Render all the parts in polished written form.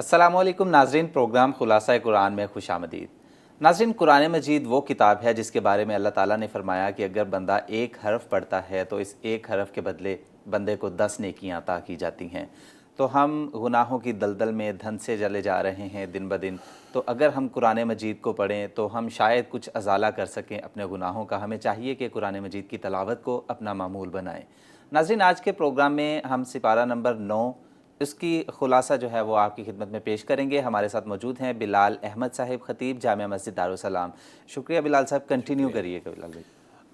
السلام علیکم ناظرین، پروگرام خلاصہ قرآن میں خوش آمدید۔ ناظرین، قرآن مجید وہ کتاب ہے جس کے بارے میں اللہ تعالیٰ نے فرمایا کہ اگر بندہ ایک حرف پڑھتا ہے تو اس ایک حرف کے بدلے بندے کو 10 نیکیاں عطا کی جاتی ہیں۔ تو ہم گناہوں کی دلدل میں دھن سے جلے جا رہے ہیں دن بدن، تو اگر ہم قرآن مجید کو پڑھیں تو ہم شاید کچھ ازالہ کر سکیں اپنے گناہوں کا۔ ہمیں چاہیے کہ قرآن مجید کی تلاوت کو اپنا معمول بنائیں۔ ناظرین، آج کے پروگرام میں ہم سپارہ نمبر 9 اس کی خلاصہ جو ہے وہ آپ کی خدمت میں پیش کریں گے۔ ہمارے ساتھ موجود ہیں بلال احمد صاحب، خطیب جامع مسجد دارالسلام۔ شکریہ بلال صاحب، کنٹینیو کریے گا بلال بھائی۔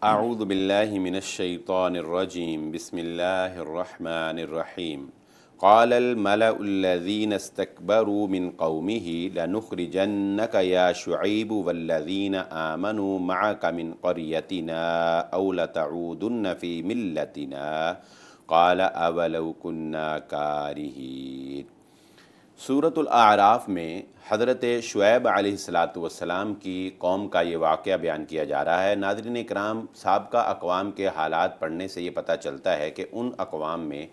اعوذ باللہ من الشیطان الرجیم، بسم اللہ الرحمن الرحیم۔ قال الملأ الذین استکبروا من قومه لنخرجنک یا شعیب والذین آمنوا معک من قریتنا او لتعودن فی ملتنا قال اولو کنا کارہین۔ سورۃ الاعراف میں حضرت شعیب علیہ السلام کی قوم کا یہ واقعہ بیان کیا جا رہا ہے۔ ناظرین اکرام، سابقہ اقوام کے حالات پڑھنے سے یہ پتہ چلتا ہے کہ ان اقوام میں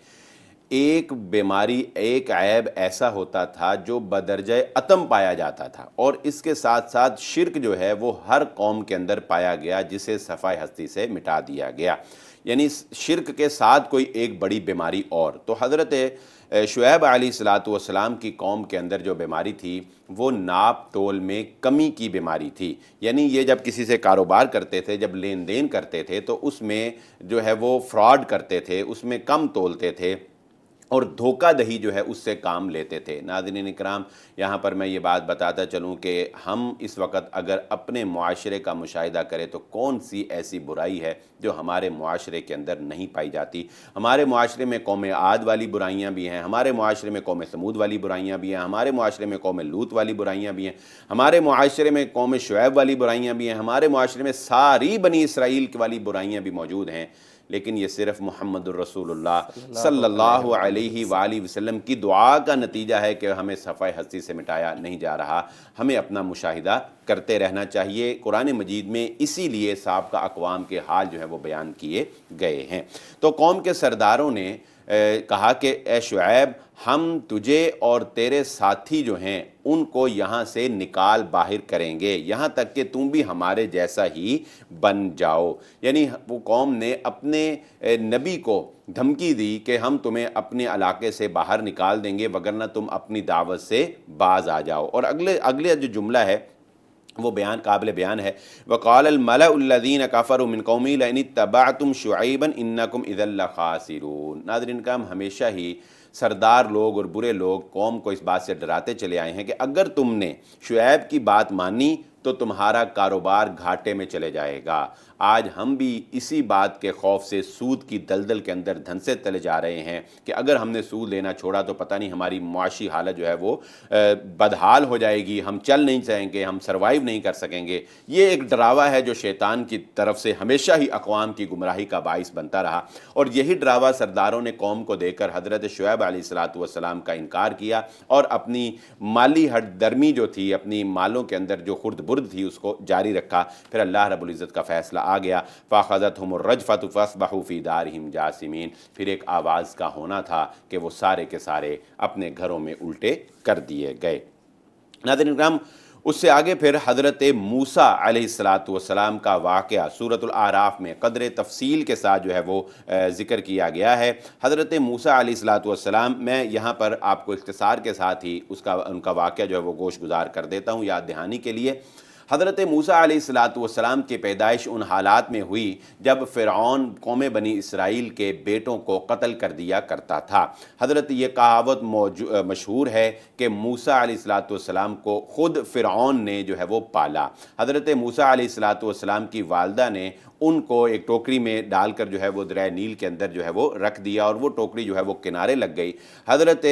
ایک بیماری، ایک عیب ایسا ہوتا تھا جو بدرجہ عتم پایا جاتا تھا، اور اس کے ساتھ ساتھ شرک جو ہے وہ ہر قوم کے اندر پایا گیا، جسے صفحہ ہستی سے مٹا دیا گیا۔ یعنی شرک کے ساتھ کوئی ایک بڑی بیماری اور تو حضرت شعیب علیہ السلام کی قوم کے اندر جو بیماری تھی وہ ناپ تول میں کمی کی بیماری تھی۔ یعنی یہ جب کسی سے کاروبار کرتے تھے، جب لین دین کرتے تھے تو اس میں جو ہے وہ فراڈ کرتے تھے، اس میں کم تولتے تھے اور دھوکہ دہی جو ہے اس سے کام لیتے تھے۔ ناظرین اکرام، یہاں پر میں یہ بات بتاتا چلوں کہ ہم اس وقت اگر اپنے معاشرے کا مشاہدہ کریں تو کون سی ایسی برائی ہے جو ہمارے معاشرے کے اندر نہیں پائی جاتی۔ ہمارے معاشرے میں قوم عاد والی برائیاں بھی ہیں، ہمارے معاشرے میں قوم سمود والی برائیاں بھی ہیں، ہمارے معاشرے میں قوم لوط والی برائیاں بھی ہیں، ہمارے معاشرے میں قوم شعیب والی برائیاں بھی ہیں، ہمارے معاشرے میں ساری بنی اسرائیل والی برائیاں بھی موجود ہیں۔ لیکن یہ صرف محمد الرسول اللہ صلی اللہ علیہ وآلہ وسلم کی دعا کا نتیجہ ہے کہ ہمیں صفحہ ہستی سے مٹایا نہیں جا رہا۔ ہمیں اپنا مشاہدہ کرتے رہنا چاہیے۔ قرآن مجید میں اسی لیے سابقہ اقوام کے حال جو ہے وہ بیان کیے گئے ہیں۔ تو قوم کے سرداروں نے کہا کہ اے شعیب، ہم تجھے اور تیرے ساتھی جو ہیں ان کو یہاں سے نکال باہر کریں گے، یہاں تک کہ تم بھی ہمارے جیسا ہی بن جاؤ۔ یعنی وہ قوم نے اپنے نبی کو دھمکی دی کہ ہم تمہیں اپنے علاقے سے باہر نکال دیں گے وگرنہ تم اپنی دعوت سے باز آ جاؤ۔ اور اگلے جو جملہ ہے وہ قابل بیان ہے، وَقَالَ الْمَلَأُ الَّذِينَ كَفَرُوا مِنْ قَوْمِهِ لَئِنِ اتَّبَعْتُمْ شُعَيْبًا إِنَّكُمْ إِذًا لَخَاسِرُونَ۔ ناظرین کا ہمیشہ ہی سردار لوگ اور برے لوگ قوم کو اس بات سے ڈراتے چلے آئے ہیں کہ اگر تم نے شعیب کی بات مانی تو تمہارا کاروبار گھاٹے میں چلے جائے گا۔ آج ہم بھی اسی بات کے خوف سے سود کی دلدل کے اندر دھنسے تلے جا رہے ہیں کہ اگر ہم نے سود لینا چھوڑا تو پتہ نہیں ہماری معاشی حالت جو ہے وہ بدحال ہو جائے گی، ہم چل نہیں سکیں گے، ہم سروائیو نہیں کر سکیں گے۔ یہ ایک ڈراوا ہے جو شیطان کی طرف سے ہمیشہ ہی اقوام کی گمراہی کا باعث بنتا رہا، اور یہی ڈراوا سرداروں نے قوم کو دے کر حضرت شعیب علیہ السلام کا انکار کیا اور اپنی مالی ہٹ درمی جو تھی، اپنی مالوں کے اندر جو خرد برد تھی اس کو جاری رکھا۔ پھر اللہ رب العزت کا فیصلہ آ گیا، فَأَخَذَتْهُمُ الرَّجْفَةُ فَأَصْبَحُوا فِي دَارِهِمْ جَاثِمِينَ۔ پھر ایک آواز کا ہونا تھا کہ وہ سارے کے سارے اپنے گھروں میں الٹے کر دیے گئے۔ ناظرین کرام، اس سے آگے پھر حضرت موسیٰ علیہ السلام کا واقعہ سورۃ الاعراف میں قدر تفصیل کے ساتھ جو ہے وہ ذکر کیا گیا ہے۔ حضرت موسیٰ علیہ السلام، میں یہاں پر آپ کو اختصار کے ساتھ ہی ان کا واقعہ جو ہے وہ گوش گزار کر دیتا ہوں یاد دہانی کے لیے۔ حضرت موسیٰ علیہ السلام کی پیدائش ان حالات میں ہوئی جب فرعون قوم بنی اسرائیل کے بیٹوں کو قتل کر دیا کرتا تھا۔ حضرت یہ کہاوت مشہور ہے کہ موسیٰ علیہ السلام کو خود فرعون نے جو ہے وہ پالا۔ حضرت موسیٰ علیہ السلام کی والدہ نے ان کو ایک ٹوکری میں ڈال کر جو ہے وہ دریائے نیل کے اندر جو ہے وہ رکھ دیا، اور وہ ٹوکری جو ہے وہ کنارے لگ گئی۔ حضرت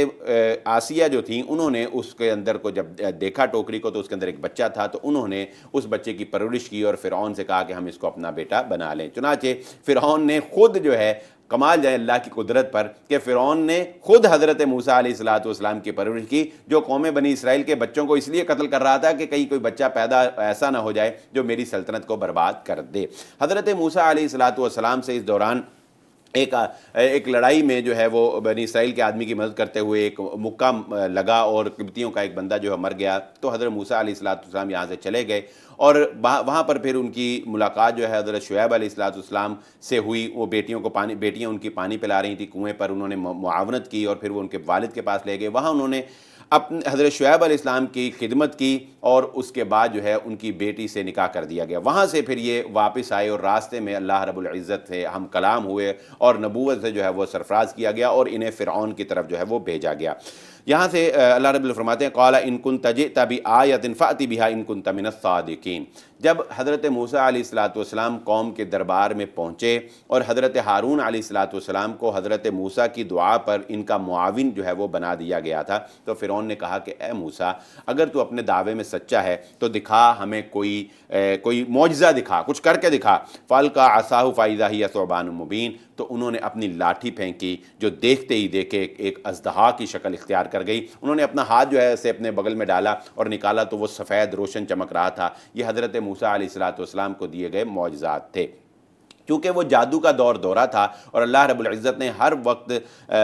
آسیہ جو تھیں انہوں نے اس کے اندر کو جب دیکھا ٹوکری کو تو اس کے اندر ایک بچہ تھا، تو انہوں نے اس بچے کی پرورش کی اور فرعون سے کہا کہ ہم اس کو اپنا بیٹا بنا لیں۔ چنانچہ فرعون نے خود جو ہے، کمال جائے اللہ کی قدرت پر کہ فرعون نے خود حضرت موسیٰ علیہ السلام کی پرورش کی، جو قوم بنی اسرائیل کے بچوں کو اس لیے قتل کر رہا تھا کہ کہیں کوئی بچہ پیدا ایسا نہ ہو جائے جو میری سلطنت کو برباد کر دے۔ حضرت موسیٰ علیہ السلام سے اس دوران ایک لڑائی میں جو ہے وہ بنی اسرائیل کے آدمی کی مدد کرتے ہوئے ایک مکہ لگا اور قبطیوں کا ایک بندہ جو ہے مر گیا، تو حضرت موسیٰ علیہ السلام یہاں سے چلے گئے اور وہاں پر پھر ان کی ملاقات جو ہے حضرت شعیب علیہ السلام سے ہوئی۔ وہ بیٹیاں ان کی پانی پلا رہی تھیں کنویں پر، انہوں نے معاونت کی اور پھر وہ ان کے والد کے پاس لے گئے، وہاں انہوں نے اپنے حضرت شعیب علیہ السلام کی خدمت کی اور اس کے بعد جو ہے ان کی بیٹی سے نکاح کر دیا گیا۔ وہاں سے پھر یہ واپس آئے اور راستے میں اللہ رب العزت سے ہم کلام ہوئے اور نبوت سے جو ہے وہ سرفراز کیا گیا اور انہیں فرعون کی طرف جو ہے وہ بھیجا گیا۔ یہاں سے اللہ رب فرماتے ہیں قال ان كنت جئت بآیۃ فأت بها ان كنت من الصادقین۔ جب حضرت موسیٰ علیہ السلام قوم کے دربار میں پہنچے اور حضرت ہارون علیہ السلام کو حضرت موسیٰ کی دعا پر ان کا معاون جو ہے وہ بنا دیا گیا تھا، تو فرعون نے کہا کہ اے موسیٰ اگر تو اپنے دعوے میں سچا ہے تو دکھا ہمیں کوئی معجزہ دکھا، کچھ کر کے دکھا۔ فَأَلْقَىٰ عَصَاهُ فَإِذَا هِيَ ثُعْبَانٌ مُّبِينٌ، تو انہوں نے اپنی لاٹھی پھینکی جو دیکھتے ہی دیکھے ایک اژدہا کی شکل اختیار کر گئی۔ انہوں نے اپنا ہاتھ جو ہے اسے اپنے بغل میں ڈالا اور نکالا تو وہ سفید روشن چمک رہا تھا۔ یہ حضرت موسیٰ علیہ السلام کو دیے گئے معجزات تھے۔ کیونکہ وہ جادو کا دورہ تھا اور اللہ رب العزت نے ہر وقت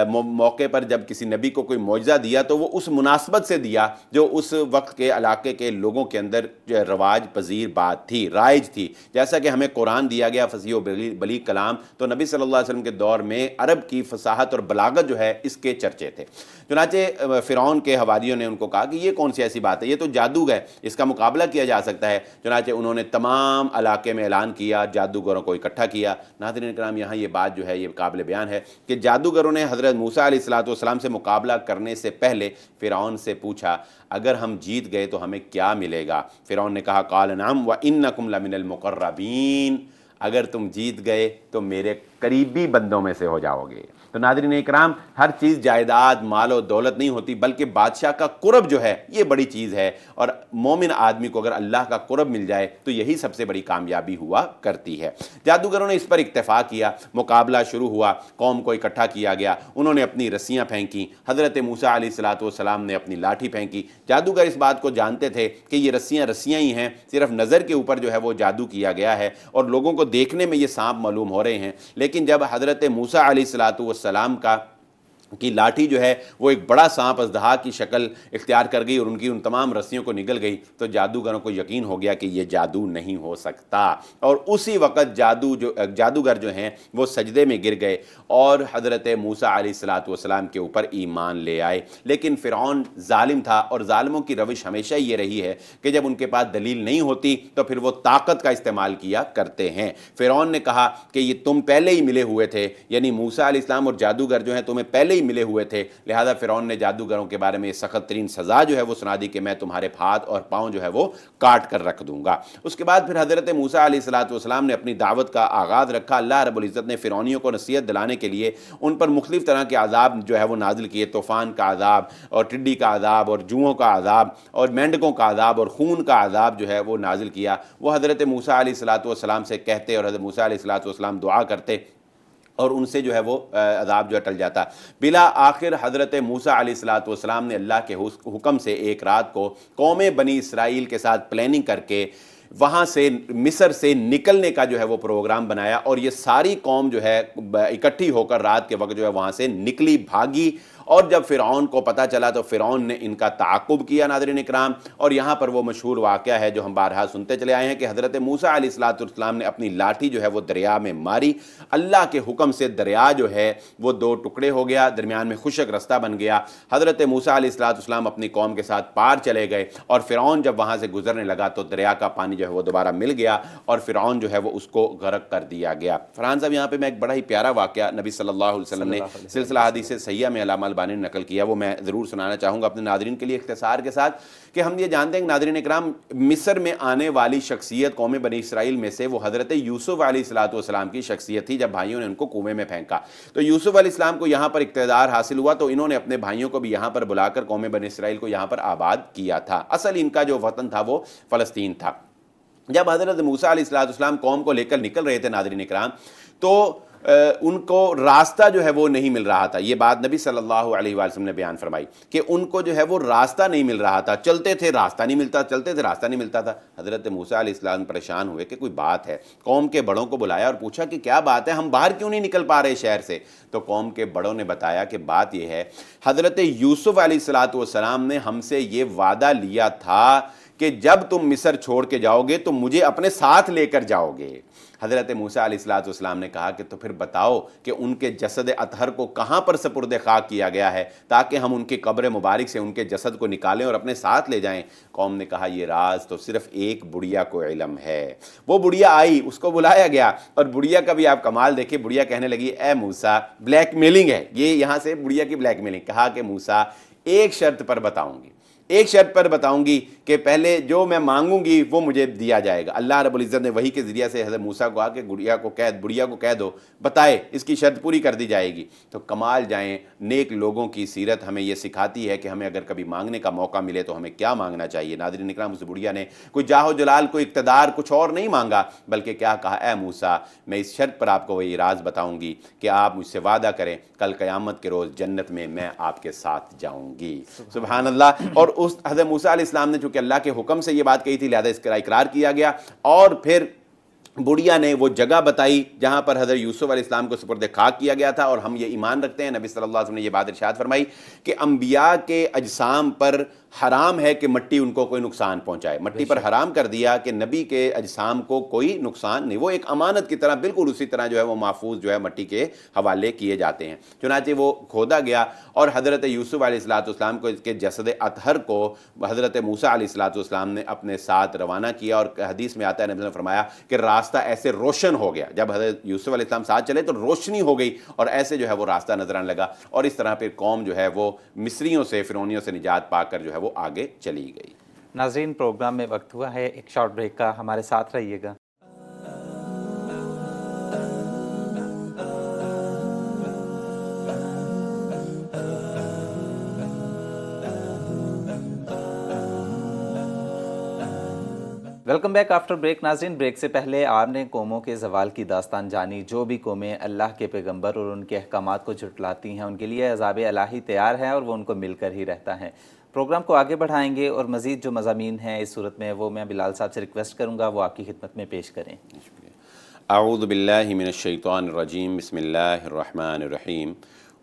موقع پر جب کسی نبی کو کوئی معجزہ دیا تو وہ اس مناسبت سے دیا جو اس وقت کے علاقے کے لوگوں کے اندر رواج پذیر بات تھی، رائج تھی۔ جیسا کہ ہمیں قرآن دیا گیا فصیح و بلیغ کلام، تو نبی صلی اللہ علیہ وسلم کے دور میں عرب کی فصاحت اور بلاغت جو ہے اس کے چرچے تھے۔ چنانچہ فرعون کے حواریوں نے ان کو کہا کہ یہ کون سی ایسی بات ہے، یہ تو جادو ہے، اس کا مقابلہ کیا جا سکتا ہے۔ چنانچہ انہوں نے تمام علاقے میں اعلان کیا، جادوگروں کو اکٹھا کیا۔ ناظرین اکرام، یہاں یہ بات جو ہے یہ قابل بیان ہے کہ جادوگروں نے حضرت موسیٰ علیہ السلام سے مقابلہ کرنے سے پہلے فرعون سے پوچھا اگر ہم جیت گئے تو ہمیں کیا ملے گا؟ فرعون نے کہا قال نعم وَإِنَّكُمْ لَمِنَ الْمُقَرَّبِينَ، اگر تم جیت گئے تو میرے قریبی بندوں میں سے ہو جاؤ گے۔ تو ناظرین اکرام، ہر چیز جائیداد مال و دولت نہیں ہوتی بلکہ بادشاہ کا قرب جو ہے یہ بڑی چیز ہے، اور مومن آدمی کو اگر اللہ کا قرب مل جائے تو یہی سب سے بڑی کامیابی ہوا کرتی ہے۔ جادوگروں نے اس پر اکتفا کیا، مقابلہ شروع ہوا، قوم کو اکٹھا کیا گیا، انہوں نے اپنی رسیاں پھینکی، حضرت موسیٰ علیہ السلام نے اپنی لاٹھی پھینکی۔ جادوگر اس بات کو جانتے تھے کہ یہ رسیاں ہی ہیں، صرف نظر کے اوپر جو ہے وہ جادو کیا گیا ہے اور لوگوں کو دیکھنے میں یہ سانپ معلوم ہو رہے ہیں، لیکن جب حضرت موسیٰ علیہ السلام کی لاٹھی جو ہے وہ ایک بڑا سانپ اژدہا کی شکل اختیار کر گئی اور ان تمام رسیوں کو نگل گئی، تو جادوگروں کو یقین ہو گیا کہ یہ جادو نہیں ہو سکتا، اور اسی وقت جادوگر جو ہیں وہ سجدے میں گر گئے اور حضرت موسیٰ علیہ السلام کے اوپر ایمان لے آئے۔ لیکن فرعون ظالم تھا، اور ظالموں کی روش ہمیشہ یہ رہی ہے کہ جب ان کے پاس دلیل نہیں ہوتی تو پھر وہ طاقت کا استعمال کیا کرتے ہیں۔ فرعون نے کہا کہ یہ تم پہلے ہی ملے ہوئے تھے، یعنی موسیٰ علیہ السلام اور جادوگر جو ہیں تمہیں پہلے ہی ملے ہوئے تھے، لہذا فرعون نے جادوگروں کے بارے میں سخت ترین سزا جو ہے وہ سنا دی کہ میں تمہارے ہاتھ اور پاؤں جو ہے وہ کاٹ کر رکھ دوں گا۔ اس کے بعد پھر حضرت موسیٰ علیہ السلام نے اپنی دعوت کا آغاز رکھا۔ اللہ رب العزت نے فرعونیوں کو نصیحت دلانے کے لیے ان پر مختلف طرح کے عذاب جو ہے وہ نازل کیے، طوفان کا عذاب اور ٹڈی کا عذاب اور جوؤں کا عذاب اور مینڈکوں کا عذاب اور خون کا عذاب جو ہے وہ نازل کیا۔ وہ حضرت موسیٰ علیہ السلام سے کہتے اور حضرت موسیٰ علیہ السلام دعا کرتے اور ان سے جو ہے وہ عذاب جو ہے ٹل جاتا۔ بلا آخر حضرت موسیٰ علیہ السلام نے اللہ کے حکم سے ایک رات کو قوم بنی اسرائیل کے ساتھ پلاننگ کر کے وہاں سے مصر سے نکلنے کا جو ہے وہ پروگرام بنایا، اور یہ ساری قوم جو ہے اکٹھی ہو کر رات کے وقت جو ہے وہاں سے نکلی، بھاگی، اور جب فرعون کو پتہ چلا تو فرعون نے ان کا تعاقب کیا۔ ناظرین اکرام، اور یہاں پر وہ مشہور واقعہ ہے جو ہم بارہا سنتے چلے آئے ہیں کہ حضرت موسیٰ علیہ السلام نے اپنی لاٹھی جو ہے وہ دریا میں ماری، اللہ کے حکم سے دریا جو ہے وہ دو ٹکڑے ہو گیا، درمیان میں خشک رستہ بن گیا۔ حضرت موسیٰ علیہ السلام اپنی قوم کے ساتھ پار چلے گئے، اور فرعون جب وہاں سے گزرنے لگا تو دریا کا پانی جو ہے وہ دوبارہ مل گیا اور فرعون جو ہے وہ اس کو غرق کر دیا گیا۔ فرحان صاحب، یہاں پہ میں ایک بڑا ہی پیارا واقعہ نبی صلی اللہ علیہ وسلم نے سلسلہ حدیث صحیحہ میں علامہ البانی نے نقل کیا، وہ میں ضرور سنانا چاہوں گا اپنے ناظرین کے لیے اختصار کے ساتھ، کہ ہم یہ جانتے ہیں کہ ناظرین اکرام، مصر میں آنے والی شخصیت قوم بنی اسرائیل میں سے وہ حضرت یوسف علیہ السلام کی شخصیت تھی۔ جب بھائیوں نے ان کو کنویں میں پھینکا تو یوسف علیہ السلام کو یہاں پر اقتدار حاصل ہوا، تو انہوں نے اپنے بھائیوں کو بھی یہاں پر بلا کر قوم بنی اسرائیل کو یہاں پر آباد کیا تھا۔ اصل ان کا جو وطن تھا وہ فلسطین تھا۔ جب حضرت موسیٰ علیہ السلام قوم کو لے کر نکل رہے تھے ناظرین اکرام، تو ان کو راستہ جو ہے وہ نہیں مل رہا تھا. یہ بات نبی صلی اللہ علیہ وآلہ وسلم نے بیان فرمائی کہ ان کو جو ہے وہ راستہ نہیں مل رہا تھا. چلتے تھے راستہ نہیں ملتا، چلتے تھے راستہ نہیں ملتا تھا. حضرت موسیٰ علیہ السلام پریشان ہوئے کہ کوئی بات ہے. قوم کے بڑوں کو بلایا اور پوچھا کہ کیا بات ہے، ہم باہر کیوں نہیں نکل پا رہے شہر سے؟ تو قوم کے بڑوں نے بتایا کہ بات یہ ہے، حضرت یوسف علیہ السلام نے ہم سے یہ وعدہ لیا تھا کہ جب تم مصر چھوڑ کے جاؤ گے تو مجھے اپنے ساتھ لے کر جاؤ گے. حضرت موسیٰ علیہ السلام نے کہا کہ تو پھر بتاؤ کہ ان کے جسد اطہر کو کہاں پر سپرد خاک کیا گیا ہے تاکہ ہم ان کی قبر مبارک سے ان کے جسد کو نکالیں اور اپنے ساتھ لے جائیں. قوم نے کہا یہ راز تو صرف ایک بڑھیا کو علم ہے. وہ بڑھیا آئی، اس کو بلایا گیا، اور بڑھیا کا بھی آپ کمال دیکھیں. بڑھیا کہنے لگی اے موسیٰ، بلیک میلنگ ہے یہ، یہاں سے بڑھیا کی بلیک میلنگ. کہا کہ موسیٰ ایک شرط پر بتاؤں گی، ایک شرط پر بتاؤں گی کہ پہلے جو میں مانگوں گی وہ مجھے دیا جائے گا. اللہ رب العزت نے وحی کے ذریعے سے حضرت موسیٰ کو کہا کہ بڑھیا کو کہہ دو، بتائے اس کی شرط پوری کر دی جائے گی. تو کمال جائیں، نیک لوگوں کی سیرت ہمیں یہ سکھاتی ہے کہ ہمیں اگر کبھی مانگنے کا موقع ملے تو ہمیں کیا مانگنا چاہیے. ناظرین اکرام، اس بڑھیا نے کوئی جاہ و جلال، کوئی اقتدار، کچھ اور نہیں مانگا، بلکہ کیا کہا، اے موسیٰ میں اس شرط پر آپ کو وہی راز بتاؤں گی کہ آپ مجھ سے وعدہ کریں کل قیامت کے روز جنت میں آپ کے ساتھ جاؤں گی. سبحان اللہ. اور اس حضرت موسیٰ علیہ السلام نے چونکہ اللہ کے حکم سے یہ بات کہی تھی، لہذا اس کا اقرار کیا گیا. اور پھر بڑھیا نے وہ جگہ بتائی جہاں پر حضرت یوسف علیہ السلام کو سپرد خاک کیا گیا تھا. اور ہم یہ ایمان رکھتے ہیں، نبی صلی اللہ علیہ وسلم نے یہ بات ارشاد فرمائی کہ انبیاء کے اجسام پر حرام ہے کہ مٹی ان کو کوئی نقصان پہنچائے. مٹی پر حرام کر دیا کہ نبی کے اجسام کو کوئی نقصان نہیں، وہ ایک امانت کی طرح بالکل اسی طرح جو ہے وہ محفوظ جو ہے مٹی کے حوالے کیے جاتے ہیں. چنانچہ وہ کھودا گیا اور حضرت یوسف علیہ السلام کو اس کے جسد اطہر کو حضرت موسیٰ علیہ السلام نے اپنے ساتھ روانہ کیا. اور حدیث میں آتا ہے، نبی نے فرمایا کہ راستہ ایسے روشن ہو گیا، جب حضرت یوسف علیہ السلام ساتھ چلے تو روشنی ہو گئی اور ایسے جو ہے وہ راستہ نظر آنے لگا. اور اس طرح پھر قوم جو ہے وہ مصریوں سے، فرعونیوں سے نجات پا کر جو ہے وہ آگے چلی گئی. ناظرین پروگرام میں وقت ہوا ہے ایک شارٹ بریک کا، ہمارے ساتھ رہیے گا. Welcome back after break. ناظرین بریک سے پہلے آپ نے قوموں کے زوال کی داستان جانی. جو بھی قومیں اللہ کے پیغمبر اور ان کے احکامات کو جھٹلاتی ہیں ان کے لیے عذاب الہی تیار ہے اور وہ ان کو مل کر ہی رہتا ہے. پروگرام کو آگے بڑھائیں گے اور مزید جو مضامین ہیں اس صورت میں وہ میں بلال صاحب سے ریکویسٹ کروں گا وہ آپ کی خدمت میں پیش کریں. اعوذ باللہ من الشیطان الرجیم، بسم اللہ الرحمن الرحیم.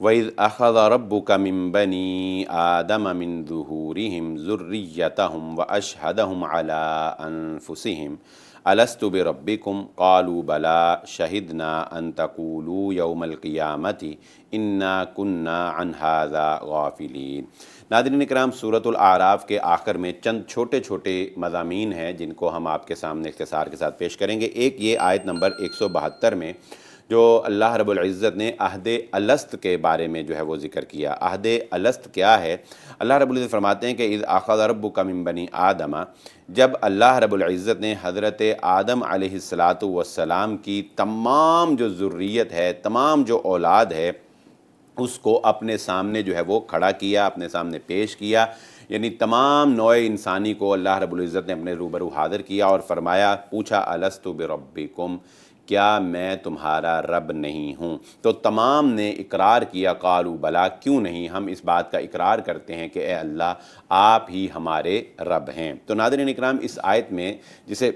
وَإِذْ أَخَذَ رَبُّكَ مِنْ بَنِي آدَمَ مِنْ ظُهُورِهِمْ ذُرِّيَّتَهُمْ وَأَشْهَدَهُمْ عَلَىٰ أَنفُسِهِمْ أَلَسْتُ بِرَبِّكُمْ قَالُوا بَلَىٰ شَهِدْنَا أَن تَقُولُوا يَوْمَ الْقِيَامَةِ إِنَّا كُنَّا عَنْ هَٰذَا غَافِلِينَ. ناظرین اکرام، سورۃ الاعراف کے آخر میں چند چھوٹے چھوٹے مضامین ہیں جن کو ہم آپ کے سامنے اختصار کے ساتھ پیش کریں گے. ایک یہ آیت نمبر 172 میں جو اللہ رب العزت نے عہد الست کے بارے میں جو ہے وہ ذکر کیا. عہد الست کیا ہے؟ اللہ رب العزت فرماتے ہیں کہ اذ اخذ ربک من بنی آدم، جب اللہ رب العزت نے حضرت آدم علیہ السلام کی تمام جو ذریت ہے، تمام جو اولاد ہے، اس کو اپنے سامنے جو ہے وہ کھڑا کیا، اپنے سامنے پیش کیا. یعنی تمام نوع انسانی کو اللہ رب العزت نے اپنے روبرو حاضر کیا اور فرمایا، پوچھا الست بربکم، کیا میں تمہارا رب نہیں ہوں؟ تو تمام نے اقرار کیا، قالوا بلا، کیوں نہیں، ہم اس بات کا اقرار کرتے ہیں کہ اے اللہ آپ ہی ہمارے رب ہیں. تو ناظرین اکرام، اس آیت میں جسے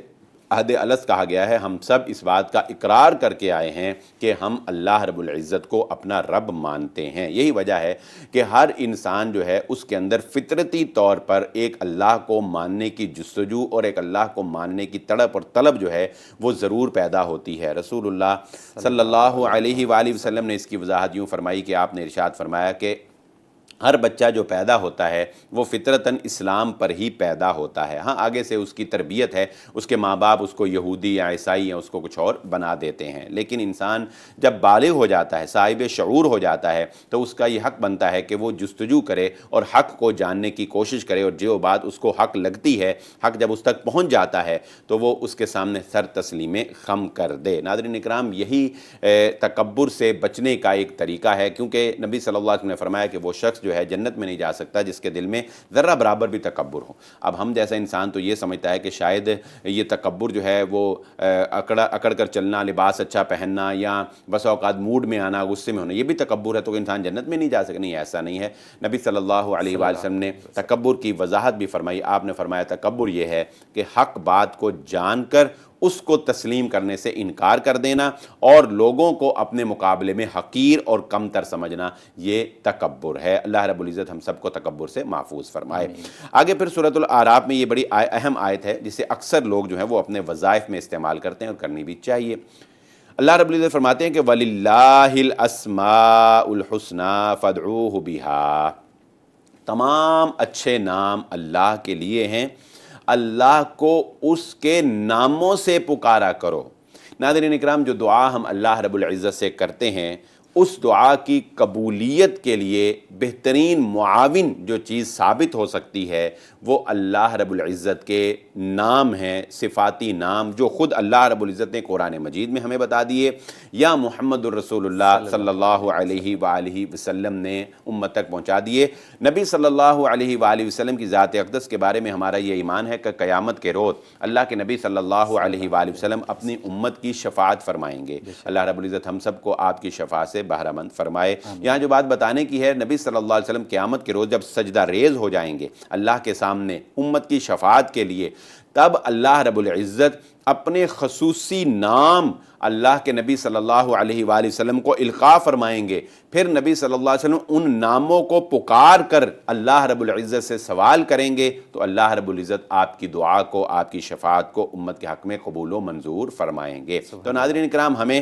عہد الست کہا گیا ہے، ہم سب اس بات کا اقرار کر کے آئے ہیں کہ ہم اللہ رب العزت کو اپنا رب مانتے ہیں. یہی وجہ ہے کہ ہر انسان جو ہے اس کے اندر فطرتی طور پر ایک اللہ کو ماننے کی جستجو اور ایک اللہ کو ماننے کی تڑپ اور طلب جو ہے وہ ضرور پیدا ہوتی ہے. رسول اللہ صلی اللہ علیہ وآلہ وسلم نے اس کی وضاحت یوں فرمائی کہ آپ نے ارشاد فرمایا کہ ہر بچہ جو پیدا ہوتا ہے وہ فطرتاً اسلام پر ہی پیدا ہوتا ہے. ہاں، آگے سے اس کی تربیت ہے، اس کے ماں باپ اس کو یہودی یا عیسائی یا اس کو کچھ اور بنا دیتے ہیں. لیکن انسان جب بالغ ہو جاتا ہے، صاحب شعور ہو جاتا ہے، تو اس کا یہ حق بنتا ہے کہ وہ جستجو کرے اور حق کو جاننے کی کوشش کرے، اور جو بات اس کو حق لگتی ہے، حق جب اس تک پہنچ جاتا ہے تو وہ اس کے سامنے سر تسلیم خم کر دے. ناظرین اکرام، یہی تکبر سے بچنے کا ایک طریقہ ہے، کیونکہ نبی صلی اللہ علیہ وسلم نے فرمایا کہ وہ شخص جو ہے جنت میں نہیں جا سکتا جس کے دل میں ذرہ برابر بھی تکبر ہو۔ اب ہم جیسا انسان تو یہ سمجھتا ہے کہ شاید یہ تکبر جو ہے وہ اکڑ کر چلنا، لباس اچھا پہننا، یا بس اوقات موڈ میں آنا، غصے میں ہونا، یہ بھی تکبر ہے تو انسان جنت میں نہیں جا سکتا۔ نہیں، ایسا نہیں ہے۔ نبی صلی اللہ علیہ وآلہ وسلم نے تکبر کی وضاحت بھی فرمائی۔ آپ نے فرمایا تکبر یہ ہے کہ حق بات کو جان کر اس کو تسلیم کرنے سے انکار کر دینا اور لوگوں کو اپنے مقابلے میں حقیر اور کم تر سمجھنا، یہ تکبر ہے۔ اللہ رب العزت ہم سب کو تکبر سے محفوظ فرمائے۔ آگے پھر سورۃ الاعراف میں یہ بڑی اہم آیت ہے جسے اکثر لوگ جو ہیں وہ اپنے وظائف میں استعمال کرتے ہیں اور کرنی بھی چاہیے۔ اللہ رب العزت فرماتے ہیں کہ وَلِلَّهِ الْأَسْمَاءُ الْحُسْنَى فَادْعُوهُ بِهَا، تمام اچھے نام اللہ کے لیے ہیں، اللہ کو اس کے ناموں سے پکارا کرو۔ ناظرین اکرام، جو دعا ہم اللہ رب العزت سے کرتے ہیں اس دعا کی قبولیت کے لیے بہترین معاون جو چیز ثابت ہو سکتی ہے وہ اللہ رب العزت کے نام ہیں، صفاتی نام جو خود اللہ رب العزت نے قرآن مجید میں ہمیں بتا دیے یا محمد الرسول اللہ صلی اللہ علیہ وآلہ وسلم نے امت تک پہنچا دیے۔ نبی صلی اللہ علیہ وآلہ وسلم کی ذات اقدس کے بارے میں ہمارا یہ ایمان ہے کہ قیامت کے روز اللہ کے نبی صلی اللہ علیہ وآلہ وسلم اپنی امت کی شفاعت فرمائیں گے۔ اللہ رب العزت ہم سب کو آپ کی شفاعت سے بہرہ مند فرمائے۔ یہاں جو بات بتانے کی ہے، نبی صلی اللہ علیہ وسلم قیامت کے روز جب سجدہ ریز ہو جائیں گے اللہ کے سامنے امت کی شفاعت کے لیے، تب اللہ رب العزت اپنے خصوصی نام اللہ کے نبی صلی اللہ علیہ وآلہ وسلم کو القاء فرمائیں گے۔ پھر نبی صلی اللہ علیہ وسلم ان ناموں کو پکار کر اللہ رب العزت سے سوال کریں گے تو اللہ رب العزت آپ کی دعا کو، آپ کی شفاعت کو امت کے حق میں قبول و منظور فرمائیں گے۔ تو ناظرین کرام، ہمیں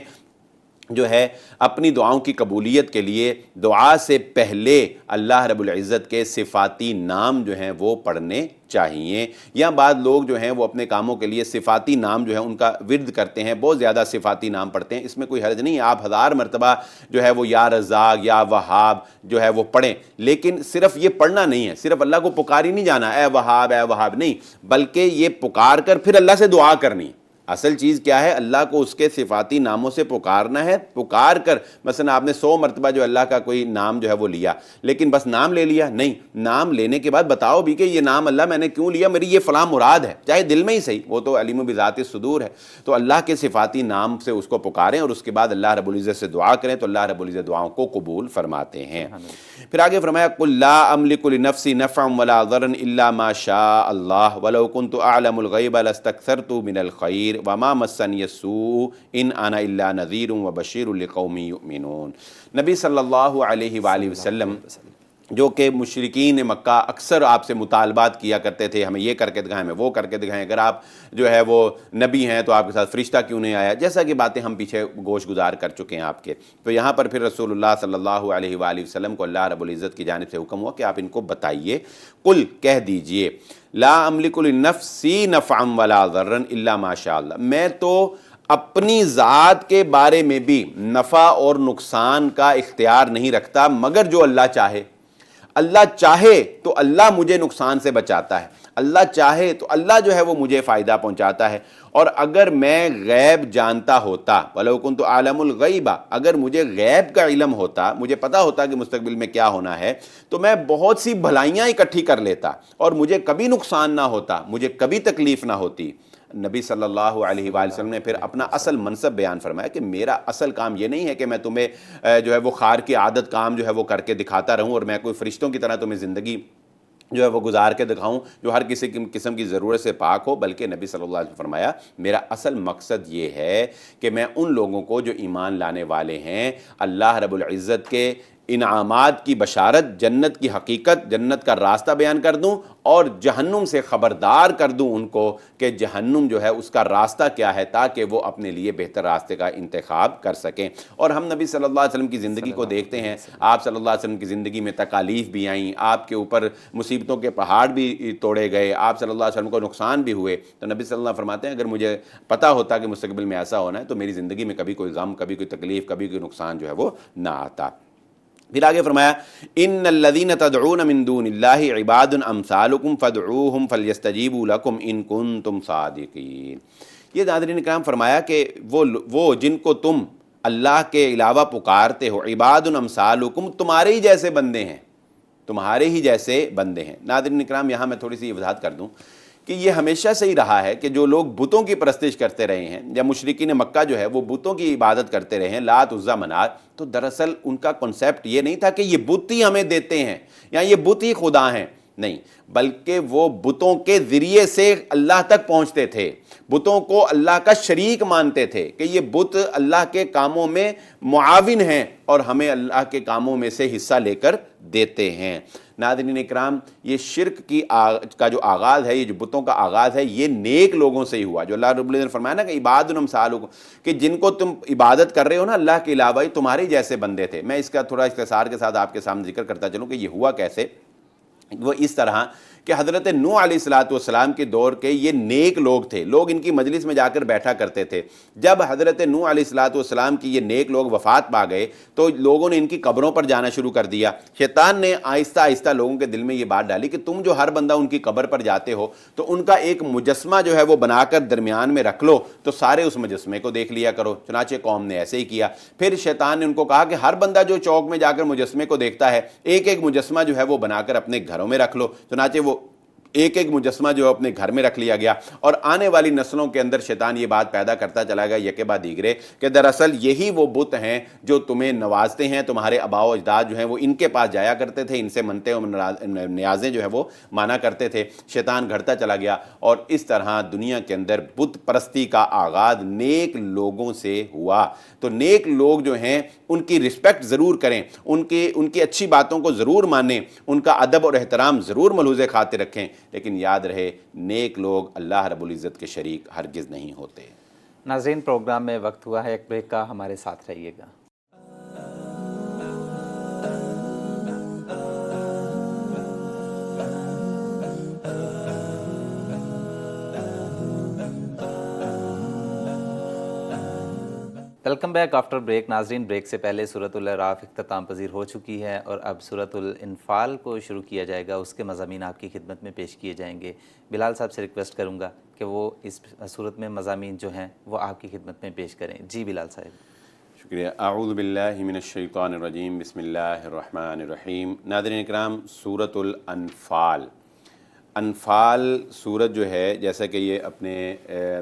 جو ہے اپنی دعاؤں کی قبولیت کے لیے دعا سے پہلے اللہ رب العزت کے صفاتی نام جو ہیں وہ پڑھنے چاہیے۔ یا بعض لوگ جو ہیں وہ اپنے کاموں کے لیے صفاتی نام جو ہے ان کا ورد کرتے ہیں، بہت زیادہ صفاتی نام پڑھتے ہیں، اس میں کوئی حرج نہیں ہے، آپ 1000 مرتبہ جو ہے وہ یا رزاق یا وہاب جو ہے وہ پڑھیں، لیکن صرف یہ پڑھنا نہیں ہے، صرف اللہ کو پکار ہی نہیں جانا اے وہاب نہیں، بلکہ یہ پکار کر پھر اللہ سے دعا کرنی۔ اصل چیز کیا ہے؟ اللہ کو اس کے صفاتی ناموں سے پکارنا ہے، پکار کر مثلا آپ نے 100 مرتبہ جو اللہ کا کوئی نام جو ہے وہ لیا، لیکن بس نام لے لیا نہیں، نام لینے کے بعد بتاؤ بھی کہ یہ نام اللہ میں نے کیوں لیا، میری یہ فلاں مراد ہے، چاہے دل میں ہی صحیح، وہ تو علیم بذات الصدور ہے۔ تو اللہ کے صفاتی نام سے اس کو پکاریں اور اس کے بعد اللہ رب العزت سے دعا کریں تو اللہ رب العزت دعاؤں کو قبول فرماتے ہیں۔ پھر آگے فرمایا قُل لَا أَمْلِكُ لِنَفْسِي نَفْعًا وَلَا ضَرًّا إِلَّا مَا شَاءَ اللَّهُ وَلَوْ كُنْتُ أَعْلَمُ الْغَيْبَ لَاسْتَكْثَرْتُ مِنَ الْخَيْرِ وَمَا مَسَّنِيَ السُّوءُ إِنْ أَنَا إِلَّا نَذِيرٌ وَبَشِيرٌ لِقَوْمٍ يُؤْمِنُونَ۔ نبی صلی اللہ علیہ وآلہ وسلم جو کہ مشرکین مکہ اکثر آپ سے مطالبات کیا کرتے تھے، ہمیں یہ کر کے دکھائیں، ہمیں وہ کر کے دکھائیں، اگر آپ جو ہے وہ نبی ہیں تو آپ کے ساتھ فرشتہ کیوں نہیں آیا، جیسا کہ باتیں ہم پیچھے گوش گزار کر چکے ہیں آپ کے۔ تو یہاں پر پھر رسول اللہ صلی اللہ علیہ وآلہ وسلم کو اللہ رب العزت کی جانب سے حکم ہوا کہ آپ ان کو بتائیے، قل کہہ دیجئے، لا املک لنفسی نفعا ولا ضرا الا ما شاء اللہ، میں تو اپنی ذات کے بارے میں بھی نفع اور نقصان کا اختیار نہیں رکھتا مگر جو اللہ چاہے۔ اللہ چاہے تو اللہ مجھے نقصان سے بچاتا ہے، اللہ چاہے تو اللہ جو ہے وہ مجھے فائدہ پہنچاتا ہے، اور اگر میں غیب جانتا ہوتا وَلَوْ كُنْتُ أَعْلَمُ الْغَيْبَ، اگر مجھے غیب کا علم ہوتا، مجھے پتا ہوتا کہ مستقبل میں کیا ہونا ہے، تو میں بہت سی بھلائیاں اکٹھی کر لیتا اور مجھے کبھی نقصان نہ ہوتا، مجھے کبھی تکلیف نہ ہوتی۔ نبی صلی اللہ علیہ وآلہ وسلم نے پھر اپنا اصل منصب بیان فرمایا کہ میرا اصل کام یہ نہیں ہے کہ میں تمہیں جو ہے وہ خار کی عادت کام جو ہے وہ کر کے دکھاتا رہوں اور میں کوئی فرشتوں کی طرح تمہیں زندگی جو ہے وہ گزار کے دکھاؤں جو ہر کسی قسم کی ضرورت سے پاک ہو، بلکہ نبی صلی اللہ علیہ وسلم فرمایا میرا اصل مقصد یہ ہے کہ میں ان لوگوں کو جو ایمان لانے والے ہیں اللہ رب العزت کے انعامات کی بشارت، جنت کی حقیقت، جنت کا راستہ بیان کر دوں اور جہنم سے خبردار کر دوں ان کو کہ جہنم جو ہے اس کا راستہ کیا ہے، تاکہ وہ اپنے لیے بہتر راستے کا انتخاب کر سکیں۔ اور ہم نبی صلی اللہ علیہ وسلم کی زندگی کو دیکھتے ہیں، آپ صلی اللہ علیہ وسلم کی زندگی میں تکالیف بھی آئیں، آپ کے اوپر مصیبتوں کے پہاڑ بھی توڑے گئے، آپ صلی اللہ علیہ وسلم کو نقصان بھی ہوئے، تو نبی صلی اللہ علیہ وسلم فرماتے ہیں اگر مجھے پتہ ہوتا کہ مستقبل میں ایسا ہونا ہے تو میری زندگی میں کبھی کوئی غم، کبھی کوئی تکلیف، کبھی کوئی نقصان جو ہے وہ نہ آتا۔ پھر آگے فرمایا ان الذین تدعون من دون اللہ عباد امثالکم فادعوہم فلیستجیبوا لکم ان کنتم صادقین۔ یہ ناظرین کرام فرمایا کہ وہ جن کو تم اللہ کے علاوہ پکارتے ہو، عباد امثالکم، تمہارے ہی جیسے بندے ہیں، تمہارے ہی جیسے بندے ہیں۔ ناظرین اکرام، یہاں میں تھوڑی سی یہ وضاحت کر دوں کہ یہ ہمیشہ سے ہی رہا ہے کہ جو لوگ بتوں کی پرستش کرتے رہے ہیں یا مشرکین مکہ جو ہے وہ بتوں کی عبادت کرتے رہے ہیں، لات عزیٰ منات، تو دراصل ان کا کنسیپٹ یہ نہیں تھا کہ یہ بت ہی ہمیں دیتے ہیں یا یہ بت ہی خدا ہیں، نہیں، بلکہ وہ بتوں کے ذریعے سے اللہ تک پہنچتے تھے، بتوں کو اللہ کا شریک مانتے تھے کہ یہ بت اللہ کے کاموں میں معاون ہیں اور ہمیں اللہ کے کاموں میں سے حصہ لے کر دیتے ہیں۔ ناظرین اکرام، یہ شرک کا جو آغاز ہے، یہ جو بتوں کا آغاز ہے، یہ نیک لوگوں سے ہی ہوا، جو اللہ رب العزت نے فرمایا نا کہ عباد امثالکم، کہ جن کو تم عبادت کر رہے ہو نا اللہ کے علاوہ، تمہارے جیسے بندے تھے۔ میں اس کا تھوڑا اختصار کے ساتھ آپ کے سامنے ذکر کرتا چلوں کہ یہ ہوا کیسے۔ وہ اس طرح کہ حضرت نوح علیہ السلام کے دور کے یہ نیک لوگ تھے، لوگ ان کی مجلس میں جا کر بیٹھا کرتے تھے۔ جب حضرت نوح علیہ السلام کی یہ نیک لوگ وفات پا گئے تو لوگوں نے ان کی قبروں پر جانا شروع کر دیا۔ شیطان نے آہستہ آہستہ لوگوں کے دل میں یہ بات ڈالی کہ تم جو ہر بندہ ان کی قبر پر جاتے ہو تو ان کا ایک مجسمہ جو ہے وہ بنا کر درمیان میں رکھ لو تو سارے اس مجسمے کو دیکھ لیا کرو۔ چنانچہ قوم نے ایسے ہی کیا۔ پھر شیطان نے ان کو کہا کہ ہر بندہ جو چوک میں جا کر مجسمے کو دیکھتا ہے، ایک ایک مجسمہ جو ہے وہ بنا کر اپنے گھروں میں رکھ لو۔ چنانچہ وہ ایک ایک مجسمہ جو اپنے گھر میں رکھ لیا گیا، اور آنے والی نسلوں کے اندر شیطان یہ بات پیدا کرتا چلا گیا یکے بعد دیگرے کہ دراصل یہی وہ بت ہیں جو تمہیں نوازتے ہیں، تمہارے آباء و اجداد جو ہیں وہ ان کے پاس جایا کرتے تھے، ان سے منتیں اور نیازیں جو ہے وہ مانا کرتے تھے۔ شیطان گھڑتا چلا گیا اور اس طرح دنیا کے اندر بت پرستی کا آغاز نیک لوگوں سے ہوا۔ تو نیک لوگ جو ہیں ان کی رسپیکٹ ضرور کریں، ان کی اچھی باتوں کو ضرور مانیں، ان کا ادب اور احترام ضرور ملحوظ خاطر رکھیں، لیکن یاد رہے نیک لوگ اللہ رب العزت کے شریک ہرگز نہیں ہوتے۔ ناظرین، پروگرام میں وقت ہوا ہے ایک بریک کا، ہمارے ساتھ رہیے گا۔ Welcome back after break. ناظرین، بریک سے پہلے سورۃ الاعراف اختتام پذیر ہو چکی ہے اور اب سورۃ الانفال کو شروع کیا جائے گا، اس کے مضامین آپ کی خدمت میں پیش کیے جائیں گے۔ بلال صاحب سے ریکویسٹ کروں گا کہ وہ اس سورت میں مضامین جو ہیں وہ آپ کی خدمت میں پیش کریں۔ جی بلال صاحب۔ شکریہ۔ اعوذ باللہ من الشیطان الرجیم، بسم اللہ الرحمن الرحیم۔ ناظرین اکرام، سورۃ الانفال، انفال سورت جو ہے جیسا کہ یہ اپنے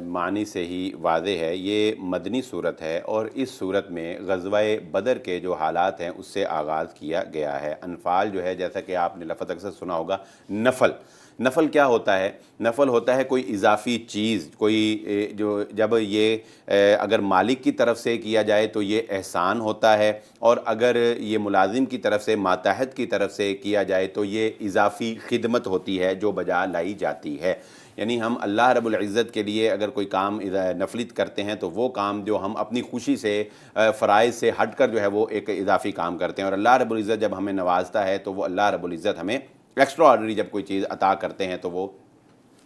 معنی سے ہی واضح ہے، یہ مدنی سورت ہے اور اس سورت میں غزوہ بدر کے جو حالات ہیں اس سے آغاز کیا گیا ہے۔ انفال جو ہے جیسا کہ آپ نے لفظ اکثر سنا ہوگا نفل۔ نفل کیا ہوتا ہے؟ نفل ہوتا ہے کوئی اضافی چیز، کوئی جو جب یہ اگر مالک کی طرف سے کیا جائے تو یہ احسان ہوتا ہے، اور اگر یہ ملازم کی طرف سے، ماتحت کی طرف سے کیا جائے تو یہ اضافی خدمت ہوتی ہے جو بجا لائی جاتی ہے۔ یعنی ہم اللہ رب العزت کے لیے اگر کوئی کام نفلیت کرتے ہیں تو وہ کام جو ہم اپنی خوشی سے فرائض سے ہٹ کر جو ہے وہ ایک اضافی کام کرتے ہیں، اور اللہ رب العزت جب ہمیں نوازتا ہے تو وہ اللہ رب العزت ہمیں ایکسٹرا آرڈنری جب کوئی چیز عطا کرتے ہیں تو وہ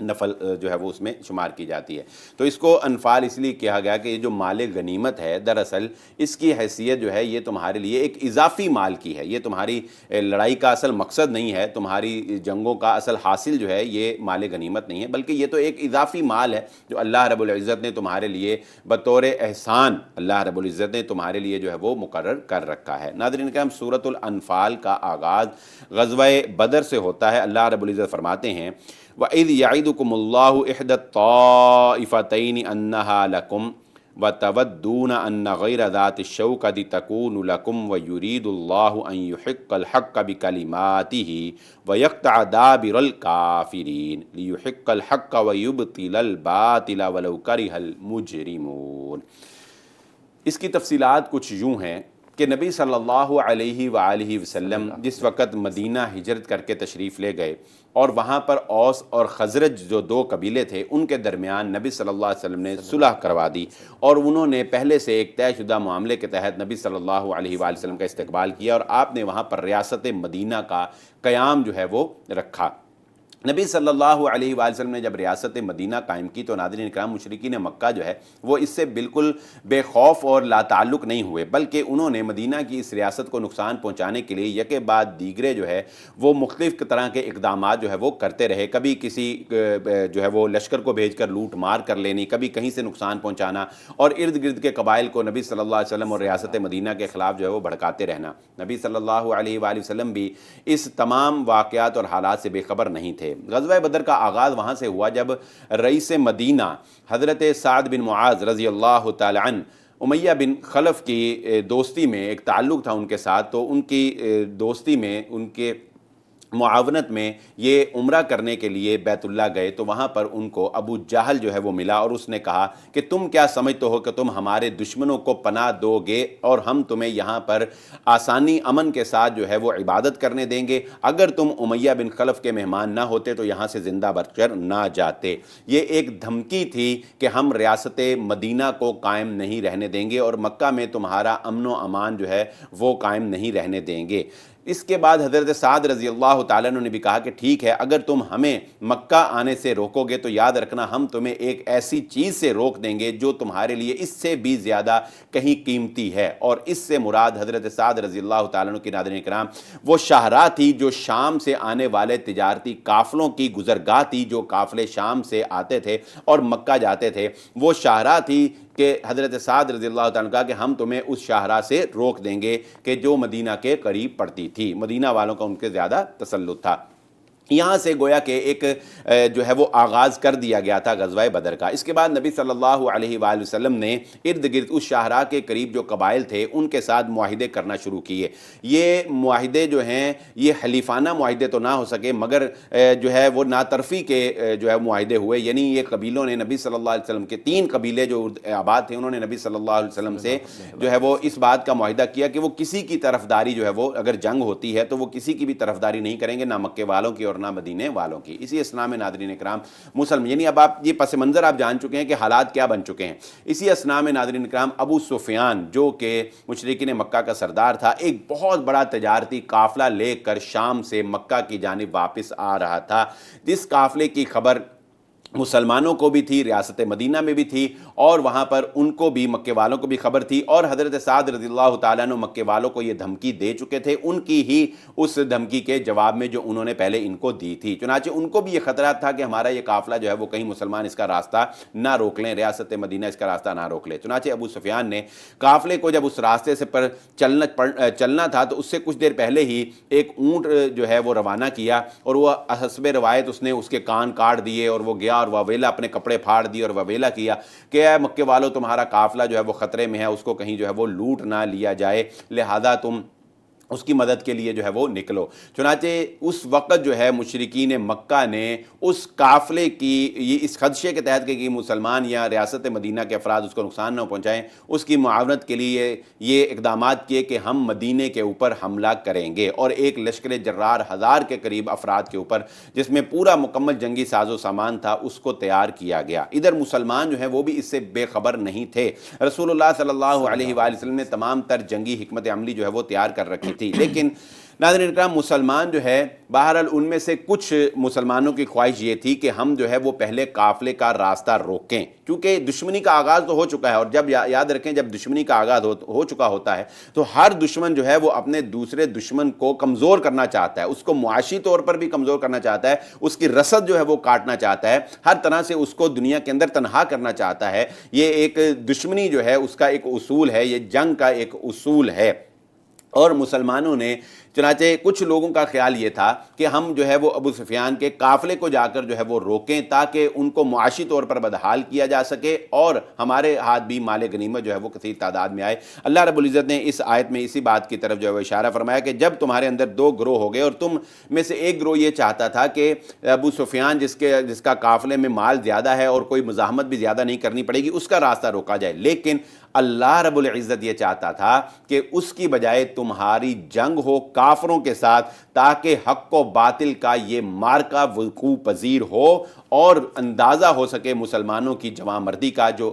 نفل جو ہے وہ اس میں شمار کی جاتی ہے۔ تو اس کو انفال اس لیے کہا گیا کہ یہ جو مال غنیمت ہے دراصل اس کی حیثیت جو ہے یہ تمہارے لیے ایک اضافی مال کی ہے، یہ تمہاری لڑائی کا اصل مقصد نہیں ہے، تمہاری جنگوں کا اصل حاصل جو ہے یہ مال غنیمت نہیں ہے، بلکہ یہ تو ایک اضافی مال ہے جو اللہ رب العزت نے تمہارے لیے بطور احسان اللہ رب العزت نے تمہارے لیے جو ہے وہ مقرر کر رکھا ہے۔ ناظرین کرام، سورۃ الانفال کا آغاز غزوہ بدر سے ہوتا ہے۔ اللہ رب العزت فرماتے ہیں وَإِذْ يَعِدُكُمُ اللَّهُ إِحْدَى الطَّائِفَتَيْنِ أَنَّهَا لَكُمْ وَتَوَدُّونَ أَنَّ غَيْرَ ذَاتِ الشَّوْكَةِ تَكُونُ لَكُمْ وَيُرِيدُ اللَّهُ أَن يُحِقَّ الْحَقَّ بِكَلِمَاتِهِ وَيَقْطَعَ دَابِرَ الْكَافِرِينَ لِيُحِقَّ الْحَقَّ وَيُبْطِلَ الْبَاطِلَ وَلَوْ كَرِهَ الْمُجْرِمُونَ۔ اس کی تفصیلات کچھ یوں ہیں کہ نبی صلی اللہ علیہ وآلہ وسلم جس وقت مدینہ ہجرت کر کے تشریف لے گئے اور وہاں پر اوس اور خزرج جو دو قبیلے تھے ان کے درمیان نبی صلی اللہ علیہ وسلم نے صلح کروا دی، اور انہوں نے پہلے سے ایک طے شدہ معاملے کے تحت نبی صلی اللہ علیہ وآلہ وسلم کا استقبال کیا، اور آپ نے وہاں پر ریاست مدینہ کا قیام جو ہے وہ رکھا۔ نبی صلی اللہ علیہ وآلہ وسلم نے جب ریاست مدینہ قائم کی تو ناظرین کرام مشرکین مکہ جو ہے وہ اس سے بالکل بے خوف اور لا تعلق نہیں ہوئے، بلکہ انہوں نے مدینہ کی اس ریاست کو نقصان پہنچانے کے لیے یکے بعد دیگرے جو ہے وہ مختلف طرح کے اقدامات جو ہے وہ کرتے رہے۔ کبھی کسی جو ہے وہ لشکر کو بھیج کر لوٹ مار کر لینی، کبھی کہیں سے نقصان پہنچانا، اور ارد گرد کے قبائل کو نبی صلی اللہ علیہ وسلم اور ریاست مدینہ کے خلاف جو ہے وہ بھڑکاتے رہنا۔ نبی صلی اللہ علیہ وآلہ وسلم بھی اس تمام واقعات اور حالات سے بے خبر نہیں تھے۔ غزوہ بدر کا آغاز وہاں سے ہوا جب رئیس مدینہ حضرت سعد بن معاذ رضی اللہ تعالی عنہ امیہ بن خلف کی دوستی میں ایک تعلق تھا ان کے ساتھ، تو ان کی دوستی میں ان کے معاونت میں یہ عمرہ کرنے کے لیے بیت اللہ گئے، تو وہاں پر ان کو ابو جہل جو ہے وہ ملا اور اس نے کہا کہ تم کیا سمجھتے ہو کہ تم ہمارے دشمنوں کو پناہ دو گے اور ہم تمہیں یہاں پر آسانی امن کے ساتھ جو ہے وہ عبادت کرنے دیں گے؟ اگر تم امیہ بن خلف کے مہمان نہ ہوتے تو یہاں سے زندہ بچ کر نہ جاتے۔ یہ ایک دھمکی تھی کہ ہم ریاست مدینہ کو قائم نہیں رہنے دیں گے اور مکہ میں تمہارا امن و امان جو ہے وہ قائم نہیں رہنے دیں گے۔ اس کے بعد حضرت سعد رضی اللہ تعالیٰ عنہ نے بھی کہا کہ ٹھیک ہے، اگر تم ہمیں مکہ آنے سے روکو گے تو یاد رکھنا ہم تمہیں ایک ایسی چیز سے روک دیں گے جو تمہارے لیے اس سے بھی زیادہ کہیں قیمتی ہے، اور اس سے مراد حضرت سعد رضی اللہ تعالیٰ عنہ کی ناظرین کرام وہ شاہراہ تھی جو شام سے آنے والے تجارتی قافلوں کی گزرگاہ تھی، جو قافلے شام سے آتے تھے اور مکہ جاتے تھے، وہ شاہراہ تھی کہ حضرت سعد رضی اللہ تعالیٰ نے کہا کہ ہم تمہیں اس شاہراہ سے روک دیں گے کہ جو مدینہ کے قریب پڑتی تھی۔ مدینہ والوں کا ان کے زیادہ تسلط تھا۔ یہاں سے گویا کہ ایک جو ہے وہ آغاز کر دیا گیا تھا غزوہ بدر کا۔ اس کے بعد نبی صلی اللہ علیہ وآلہ وسلم نے ارد گرد اس شاہراہ کے قریب جو قبائل تھے ان کے ساتھ معاہدے کرنا شروع کیے۔ یہ معاہدے جو ہیں یہ حلیفانہ معاہدے تو نہ ہو سکے مگر جو ہے وہ ناطرفی کے جو ہے معاہدے ہوئے، یعنی یہ قبیلوں نے نبی صلی اللہ علیہ وسلم کے 3 قبیلے جو آباد تھے انہوں نے نبی صلی اللہ علیہ وسلم سے جو ہے وہ اس بات کا معاہدہ کیا کہ وہ کسی کی طرفداری جو ہے وہ اگر جنگ ہوتی ہے تو وہ کسی کی بھی طرفداری نہیں کریں گے، نہ مکے والوں کی اور نہ مدینے والوں کی۔ اسی اسنا میں ناظرین اکرام مسلم، یعنی اب آپ یہ پس منظر آپ جان چکے ہیں کہ حالات کیا بن چکے ہیں۔ اسی اسنا میں ناظرین اکرام ابو سفیان جو کہ مشرکین مکہ کا سردار تھا، ایک بہت بڑا تجارتی قافلہ لے کر شام سے مکہ کی جانب واپس آ رہا تھا، جس قافلے کی خبر مسلمانوں کو بھی تھی، ریاست مدینہ میں بھی تھی، اور وہاں پر ان کو بھی مکے والوں کو بھی خبر تھی، اور حضرت سعد رضی اللہ تعالیٰ عنہ مکے والوں کو یہ دھمکی دے چکے تھے، ان کی ہی اس دھمکی کے جواب میں جو انہوں نے پہلے ان کو دی تھی۔ چنانچہ ان کو بھی یہ خطرہ تھا کہ ہمارا یہ قافلہ جو ہے وہ کہیں مسلمان اس کا راستہ نہ روک لیں، ریاست مدینہ اس کا راستہ نہ روک لیں۔ چنانچہ ابو سفیان نے قافلے کو جب اس راستے سے پر چلنا تھا تو اس سے کچھ دیر پہلے ہی ایک اونٹ جو ہے وہ روانہ کیا، اور وہ حسب روایت اس نے اس کے کان کاٹ دیے اور وہ گیا اور وویلا اپنے کپڑے پھاڑ دیے اور وویلا کیا کہ اے مکے والوں تمہارا قافلہ جو ہے وہ خطرے میں ہے، اس کو کہیں جو ہے وہ لوٹ نہ لیا جائے، لہذا تم اس کی مدد کے لیے جو ہے وہ نکلو۔ چنانچہ اس وقت جو ہے مشرکین مکہ نے اس قافلے کی یہ اس خدشے کے تحت کہ مسلمان یا ریاست مدینہ کے افراد اس کو نقصان نہ پہنچائیں، اس کی معاونت کے لیے یہ اقدامات کیے کہ ہم مدینے کے اوپر حملہ کریں گے، اور ایک لشکر جرار 1000 کے قریب افراد کے اوپر جس میں پورا مکمل جنگی ساز و سامان تھا اس کو تیار کیا گیا۔ ادھر مسلمان جو ہیں وہ بھی اس سے بے خبر نہیں تھے، رسول اللہ صلی اللہ علیہ وآلہ وسلم نے تمام تر جنگی حکمت عملی جو ہے وہ تیار کر رکھی تھی، لیکن ناظرین اکرام مسلمان جو ہے بہرحال ان میں سے کچھ مسلمانوں کی خواہش یہ تھی کہ ہم جو ہے وہ پہلے قافلے کا راستہ روکیں، کیونکہ دشمنی کا آغاز تو ہو چکا ہے، اور جب یاد رکھیں جب دشمنی کا آغاز ہو چکا ہوتا ہے تو ہر دشمن جو ہے وہ اپنے دوسرے دشمن کو کمزور کرنا چاہتا ہے، اس کو معاشی طور پر بھی کمزور کرنا چاہتا ہے، اس کی رسد جو ہے وہ کاٹنا چاہتا ہے، ہر طرح سے اس کو دنیا کے اندر تنہا کرنا چاہتا ہے۔ یہ ایک دشمنی جو ہے اس کا ایک اصول ہے، یہ جنگ کا ایک اصول ہے، اور مسلمانوں نے چنانچہ کچھ لوگوں کا خیال یہ تھا کہ ہم جو ہے وہ ابو سفیان کے قافلے کو جا کر جو ہے وہ روکیں تاکہ ان کو معاشی طور پر بدحال کیا جا سکے اور ہمارے ہاتھ بھی مال غنیمت جو ہے وہ کثیر تعداد میں آئے۔ اللہ رب العزت نے اس آیت میں اسی بات کی طرف جو ہے وہ اشارہ فرمایا کہ جب تمہارے اندر 2 گروہ ہو گئے اور تم میں سے ایک گروہ یہ چاہتا تھا کہ ابو سفیان جس کا قافلے میں مال زیادہ ہے اور کوئی مزاحمت بھی زیادہ نہیں کرنی پڑے گی اس کا راستہ روکا جائے، لیکن اللہ رب العزت یہ چاہتا تھا کہ اس کی بجائے تمہاری جنگ ہو کافروں کے ساتھ تاکہ حق و باطل کا یہ مارکا وقوع پذیر ہو اور اندازہ ہو سکے مسلمانوں کی جواں مردی کا جو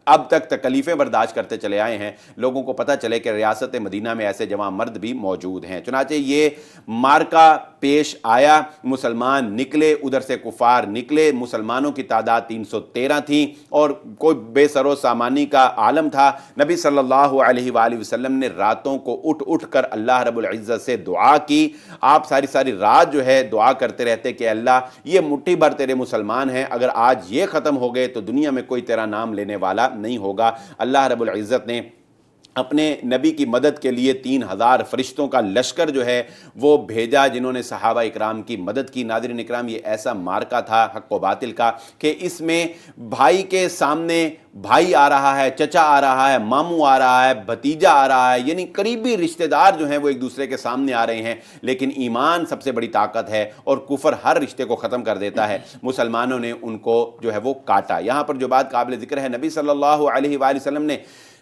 اب تک تکلیفیں برداشت کرتے چلے آئے ہیں، لوگوں کو پتہ چلے کہ ریاست مدینہ میں ایسے جوان مرد بھی موجود ہیں۔ چنانچہ یہ مارکا پیش آیا، مسلمان نکلے، ادھر سے کفار نکلے، مسلمانوں کی تعداد 313 تھی اور کوئی بے سر و سامانی کا عالم تھا۔ نبی صلی اللہ علیہ وآلہ وسلم نے راتوں کو اٹھ کر اللہ رب العزت سے دعا کی۔ آپ ساری رات جو ہے دعا کرتے رہتے کہ اللہ یہ مٹھی بھر تیرے مسلمان ہیں، اگر آج یہ ختم ہو گئے تو دنیا میں کوئی تیرا نام لینے والا نہیں ہوگا۔ اللہ رب العزت نے اپنے نبی کی مدد کے لیے 3000 فرشتوں کا لشکر جو ہے وہ بھیجا، جنہوں نے صحابہ اکرام کی مدد کی۔ ناظرین اکرام، یہ ایسا مارکا تھا حق و باطل کا کہ اس میں بھائی کے سامنے بھائی آ رہا ہے، چچا آ رہا ہے، ماموں آ رہا ہے، بھتیجا آ رہا ہے، یعنی قریبی رشتہ دار جو ہیں وہ ایک دوسرے کے سامنے آ رہے ہیں، لیکن ایمان سب سے بڑی طاقت ہے اور کفر ہر رشتے کو ختم کر دیتا ہے۔ مسلمانوں نے ان کو جو ہے وہ کاٹا۔ یہاں پر جو بات قابل ذکر ہے، نبی صلی اللہ علیہ وآلہ وسلم نے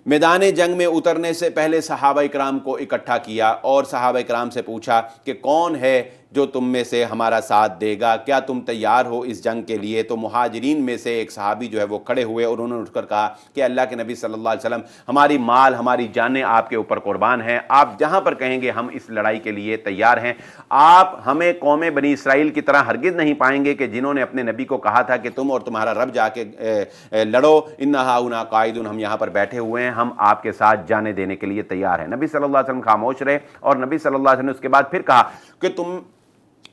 میدان جنگ میں اترنے سے پہلے صحابہ اکرام کو اکٹھا کیا اور صحابہ اکرام سے پوچھا کہ کون ہے جو تم میں سے ہمارا ساتھ دے گا، کیا تم تیار ہو اس جنگ کے لیے؟ تو مہاجرین میں سے ایک صحابی جو ہے وہ کھڑے ہوئے اور انہوں نے اٹھ کر کہا کہ اللہ کے نبی صلی اللہ علیہ وسلم، ہماری مال ہماری جانیں آپ کے اوپر قربان ہیں، آپ جہاں پر کہیں گے ہم اس لڑائی کے لیے تیار ہیں۔ آپ ہمیں قوم بنی اسرائیل کی طرح ہرگز نہیں پائیں گے کہ جنہوں نے اپنے نبی کو کہا تھا کہ تم اور تمہارا رب جا کے لڑو، انہا ہاؤنا قاعدون، ہم یہاں پر بیٹھے ہوئے ہیں، ہم آپ کے ساتھ جانے دینے کے لیے تیار ہیں۔ نبی صلی اللہ علیہ وسلم خاموش رہے اور نبی صلی اللہ علیہ وسلم نے اس کے بعد پھر کہا کہ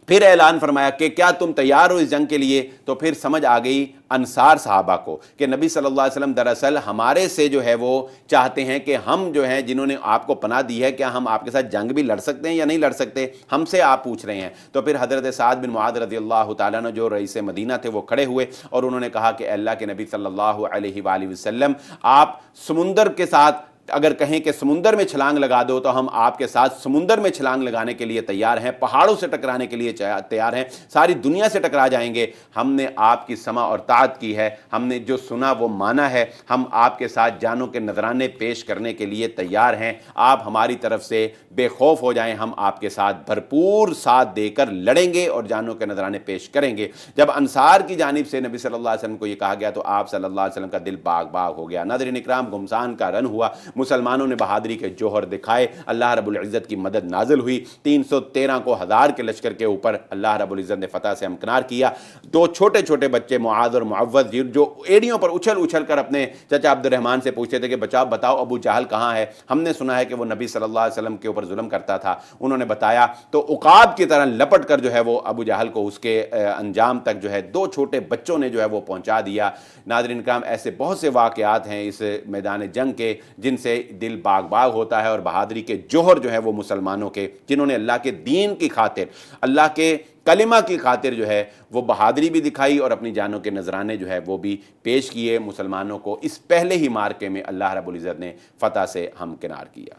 پھر اعلان فرمایا کہ کیا تم تیار ہو اس جنگ کے لیے؟ تو پھر سمجھ آ گئی انصار صحابہ کو کہ نبی صلی اللہ علیہ وسلم دراصل ہمارے سے جو ہے وہ چاہتے ہیں کہ ہم جو ہیں جنہوں نے آپ کو پناہ دی ہے، کیا ہم آپ کے ساتھ جنگ بھی لڑ سکتے ہیں یا نہیں لڑ سکتے، ہم سے آپ پوچھ رہے ہیں۔ تو پھر حضرت سعد بن معاذ رضی اللہ تعالیٰ عنہ جو رئیس مدینہ تھے وہ کھڑے ہوئے اور انہوں نے کہا کہ اللہ کے نبی صلی اللہ علیہ وآلہ وسلم، آپ سمندر کے ساتھ اگر کہیں کہ سمندر میں چھلانگ لگا دو تو ہم آپ کے ساتھ سمندر میں چھلانگ لگانے کے لیے تیار ہیں، پہاڑوں سے ٹکرانے کے لیے تیار ہیں، ساری دنیا سے ٹکرا جائیں گے۔ ہم نے آپ کی سمع اور طاعت کی ہے، ہم نے جو سنا وہ مانا ہے، ہم آپ کے ساتھ جانوں کے نذرانے پیش کرنے کے لیے تیار ہیں، آپ ہماری طرف سے بے خوف ہو جائیں، ہم آپ کے ساتھ بھرپور ساتھ دے کر لڑیں گے اور جانوں کے نذرانے پیش کریں گے۔ جب انصار کی جانب سے نبی صلی اللہ علیہ وسلم کو یہ کہا گیا تو آپ صلی اللہ علیہ وسلم کا دل باغ باغ ہو گیا۔ ناظرین اکرام، گھمسان کا رن ہوا، مسلمانوں نے بہادری کے جوہر دکھائے، اللہ رب العزت کی مدد نازل ہوئی، 313 کو 1000 کے لشکر کے اوپر اللہ رب العزت نے فتح سے ہمکنار کیا۔ دو چھوٹے چھوٹے بچے معاذ اور معوذ جو ایڑیوں پر اچھل کر اپنے چچا عبد الرحمن سے پوچھتے تھے کہ بتاؤ ابو جہل کہاں ہے، ہم نے سنا ہے کہ وہ نبی صلی اللہ علیہ وسلم کے اوپر ظلم کرتا تھا۔ انہوں نے بتایا تو عقاب کی طرح لپٹ کر جو ہے وہ ابو جہل کو اس کے انجام تک جو ہے دو چھوٹے بچوں نے جو ہے وہ پہنچا دیا۔ ناظرین کرام، ایسے بہت سے واقعات ہیں اس میدان جنگ کے جن سے دل باغ باغ ہوتا ہے اور بہادری کے جوہر جو ہے وہ مسلمانوں کے، جنہوں نے اللہ کے دین کی خاطر، اللہ کے کلمہ کی خاطر جو ہے وہ بہادری بھی دکھائی اور اپنی جانوں کے نذرانے جو ہے وہ بھی پیش کیے، مسلمانوں کو اس پہلے ہی مارکے میں اللہ رب العزت نے فتح سے ہمکنار کیا۔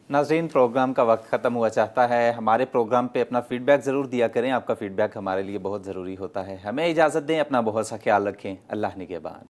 ناظرین، پروگرام کا وقت ختم ہوا چاہتا ہے۔ ہمارے پروگرام پہ اپنا فیڈ بیک ضرور دیا کریں، آپ کا فیڈ بیک ہمارے لیے بہت ضروری ہوتا ہے۔ ہمیں اجازت دیں، اپنا بہت سا خیال رکھیں۔ اللہ نگہبان۔